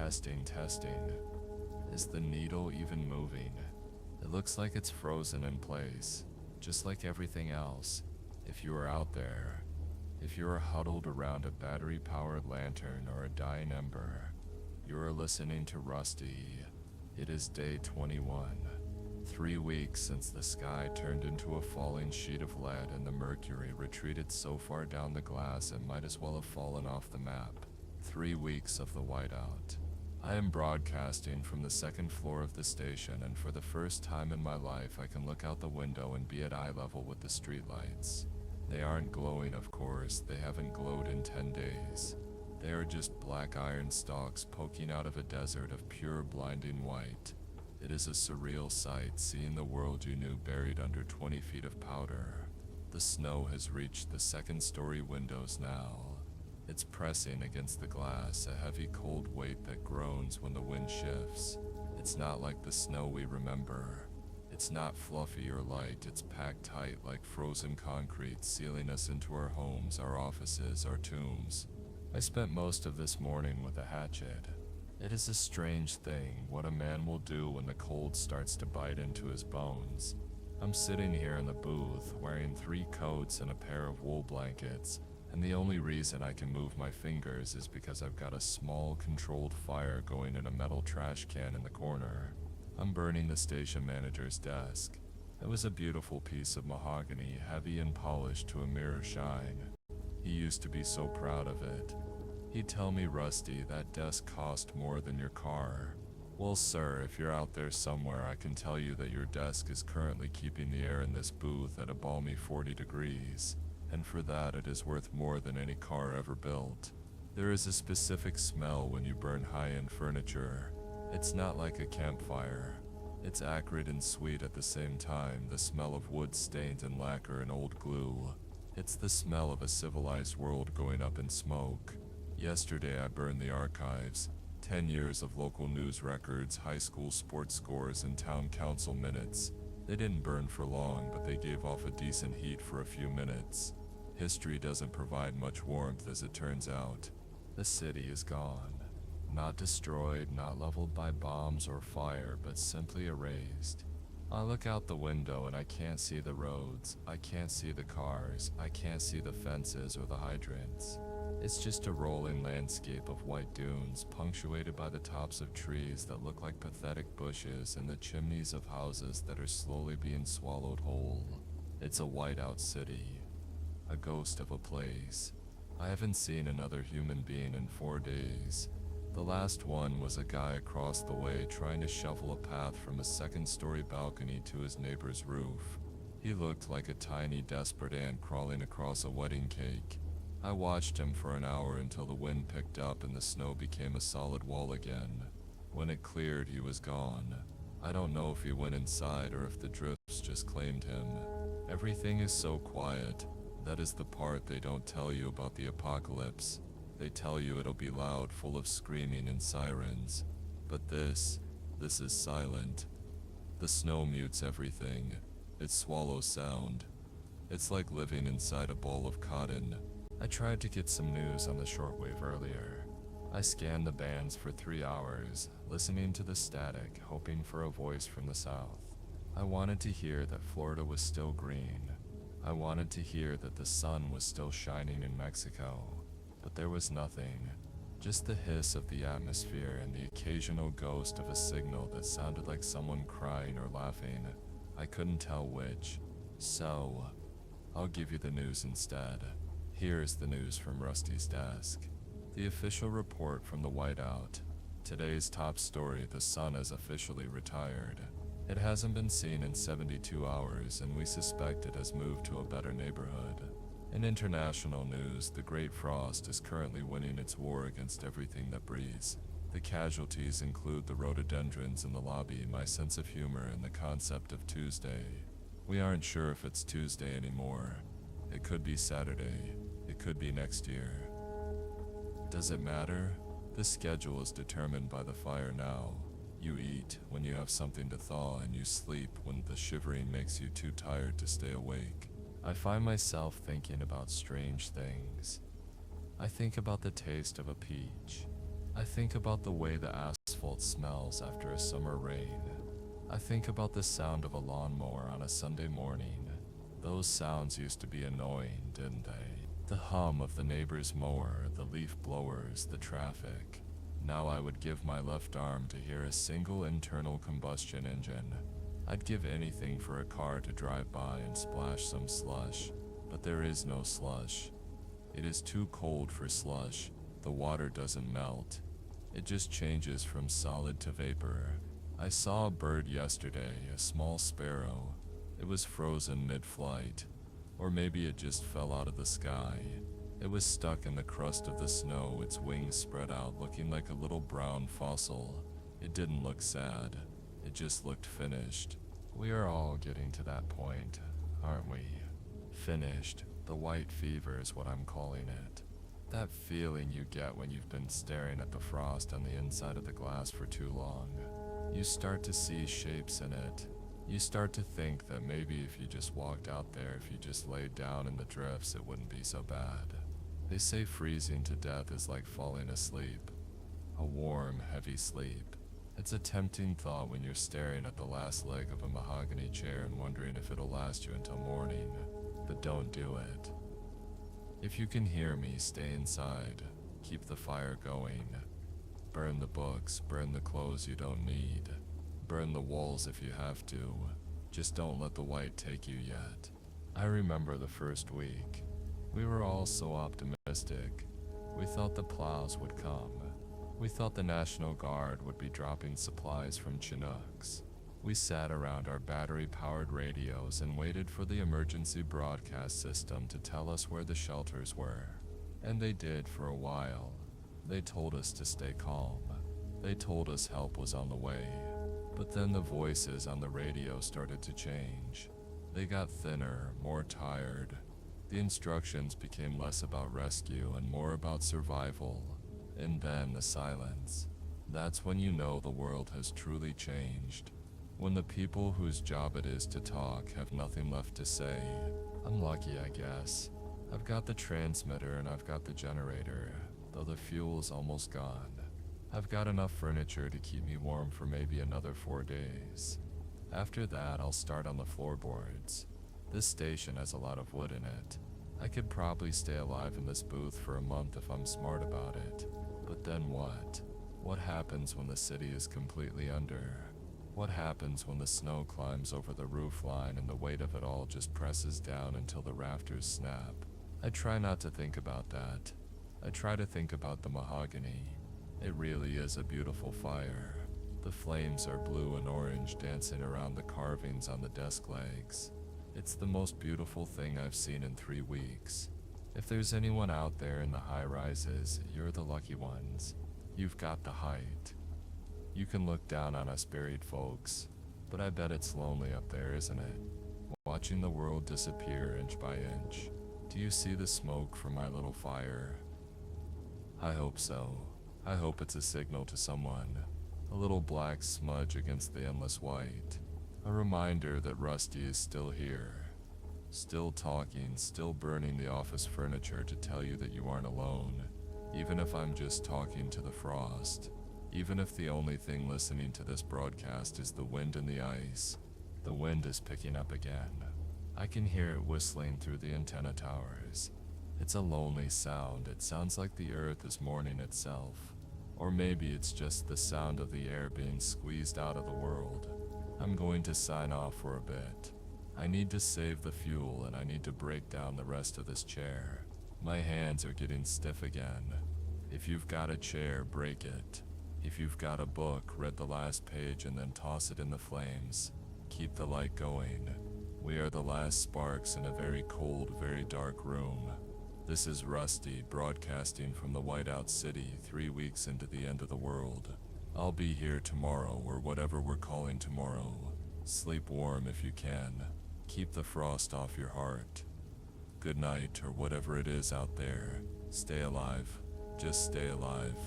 Testing, testing. Is the needle even moving? It looks like it's frozen in place, just like everything else. If you are out there, if you are huddled around a battery-powered lantern or a dying ember, you are listening to Rusty. It is day 21. 3 weeks since the sky turned into a falling sheet of lead and the mercury retreated so far down the glass it might as well have fallen off the map. 3 weeks of the whiteout. I am broadcasting from the second floor of the station, and for the first time in my life I can look out the window and be at eye level with the streetlights. They aren't glowing, of course. They haven't glowed in 10 days. They are just black iron stalks poking out of a desert of pure blinding white. It is a surreal sight, seeing the world you knew buried under 20 feet of powder. The snow has reached the second-story windows now. It's pressing against the glass, a heavy cold weight that groans when the wind shifts. It's not like the snow we remember. It's not fluffy or light, it's packed tight like frozen concrete, sealing us into our homes, our offices, our tombs. I spent most of this morning with a hatchet. It is a strange thing what a man will do when the cold starts to bite into his bones. I'm sitting here in the booth, wearing 3 coats and a pair of wool blankets, and the only reason I can move my fingers is because I've got a small, controlled fire going in a metal trash can in the corner. I'm burning the station manager's desk. It was a beautiful piece of mahogany, heavy and polished to a mirror shine. He used to be so proud of it. He'd tell me, "Rusty, that desk cost more than your car." Well, sir, if you're out there somewhere, I can tell you that your desk is currently keeping the air in this booth at a balmy 40 degrees. And for that it is worth more than any car ever built. There is a specific smell when you burn high-end furniture. It's not like a campfire. It's acrid and sweet at the same time, the smell of wood stained in lacquer and old glue. It's the smell of a civilized world going up in smoke. Yesterday I burned the archives, 10 years of local news records, high school sports scores, and town council minutes. They didn't burn for long, but they gave off a decent heat for a few minutes. History doesn't provide much warmth, as it turns out. The city is gone. Not destroyed, not leveled by bombs or fire, but simply erased. I look out the window and I can't see the roads, I can't see the cars, I can't see the fences or the hydrants. It's just a rolling landscape of white dunes, punctuated by the tops of trees that look like pathetic bushes and the chimneys of houses that are slowly being swallowed whole. It's a whiteout city. A ghost of a place. I haven't seen another human being in 4 days. The last one was a guy across the way trying to shovel a path from a second-story balcony to his neighbor's roof. He looked like a tiny, desperate ant crawling across a wedding cake. I watched him for an hour until the wind picked up and the snow became a solid wall again. When it cleared, he was gone. I don't know if he went inside or if the drifts just claimed him. Everything is so quiet. That is the part they don't tell you about the apocalypse. They tell you it'll be loud, full of screaming and sirens. But this is silent. The snow mutes everything. It swallows sound. It's like living inside a ball of cotton. I tried to get some news on the shortwave earlier. I scanned the bands for 3 hours, listening to the static, hoping for a voice from the south. I wanted to hear that Florida was still green. I wanted to hear that the sun was still shining in Mexico, but there was nothing. Just the hiss of the atmosphere and the occasional ghost of a signal that sounded like someone crying or laughing. I couldn't tell which. So, I'll give you the news instead. Here's the news from Rusty's desk. The official report from the whiteout. Today's top story: the sun has officially retired. It hasn't been seen in 72 hours, and we suspect it has moved to a better neighborhood. In international news, the Great Frost is currently winning its war against everything that breathes. The casualties include the rhododendrons in the lobby, my sense of humor, and the concept of Tuesday. We aren't sure if it's Tuesday anymore. It could be Saturday. It could be next year. Does it matter? The schedule is determined by the fire now. You eat when you have something to thaw, and you sleep when the shivering makes you too tired to stay awake. I find myself thinking about strange things. I think about the taste of a peach. I think about the way the asphalt smells after a summer rain. I think about the sound of a lawnmower on a Sunday morning. Those sounds used to be annoying, didn't they? The hum of the neighbor's mower, the leaf blowers, the traffic. Now I would give my left arm to hear a single internal combustion engine. I'd give anything for a car to drive by and splash some slush, but there is no slush. It is too cold for slush. The water doesn't melt. It just changes from solid to vapor. I saw a bird yesterday, a small sparrow. It was frozen mid-flight, or maybe it just fell out of the sky. It was stuck in the crust of the snow, its wings spread out, looking like a little brown fossil. It didn't look sad. It just looked finished. We are all getting to that point, aren't we? Finished. The white fever is what I'm calling it. That feeling you get when you've been staring at the frost on the inside of the glass for too long. You start to see shapes in it. You start to think that maybe if you just walked out there, if you just laid down in the drifts, it wouldn't be so bad. They say freezing to death is like falling asleep. A warm, heavy sleep. It's a tempting thought when you're staring at the last leg of a mahogany chair and wondering if it'll last you until morning. But don't do it. If you can hear me, stay inside. Keep the fire going. Burn the books, burn the clothes you don't need. Burn the walls if you have to. Just don't let the white take you yet. I remember the first week. We were all so optimistic. We thought the plows would come. We thought the National Guard would be dropping supplies from Chinooks. We sat around our battery-powered radios and waited for the emergency broadcast system to tell us where the shelters were. And they did for a while. They told us to stay calm. They told us help was on the way. But then the voices on the radio started to change. They got thinner, more tired. The instructions became less about rescue and more about survival. And then the silence. That's when you know the world has truly changed. When the people whose job it is to talk have nothing left to say. I'm lucky, I guess. I've got the transmitter and I've got the generator, though the fuel's almost gone. I've got enough furniture to keep me warm for maybe another 4 days. After that, I'll start on the floorboards. This station has a lot of wood in it. I could probably stay alive in this booth for a month if I'm smart about it. But then what? What happens when the city is completely under? What happens when the snow climbs over the roof line and the weight of it all just presses down until the rafters snap? I try not to think about that. I try to think about the mahogany. It really is a beautiful fire. The flames are blue and orange dancing around the carvings on the desk legs. It's the most beautiful thing I've seen in 3 weeks. If there's anyone out there in the high rises, you're the lucky ones. You've got the height. You can look down on us buried folks, but I bet it's lonely up there, isn't it? Watching the world disappear inch by inch. Do you see the smoke from my little fire? I hope so. I hope it's a signal to someone. A little black smudge against the endless white. A reminder that Rusty is still here. Still talking, still burning the office furniture to tell you that you aren't alone. Even if I'm just talking to the frost. Even if the only thing listening to this broadcast is the wind and the ice. The wind is picking up again. I can hear it whistling through the antenna towers. It's a lonely sound. It sounds like the earth is mourning itself. Or maybe it's just the sound of the air being squeezed out of the world. I'm going to sign off for a bit. I need to save the fuel and I need to break down the rest of this chair. My hands are getting stiff again. If you've got a chair, break it. If you've got a book, read the last page and then toss it in the flames. Keep the light going. We are the last sparks in a very cold, very dark room. This is Rusty, broadcasting from the Whiteout City 3 weeks into the end of the world. I'll be here tomorrow, or whatever we're calling tomorrow. Sleep warm if you can. Keep the frost off your heart. Good night, or whatever it is out there. Stay alive. Just stay alive.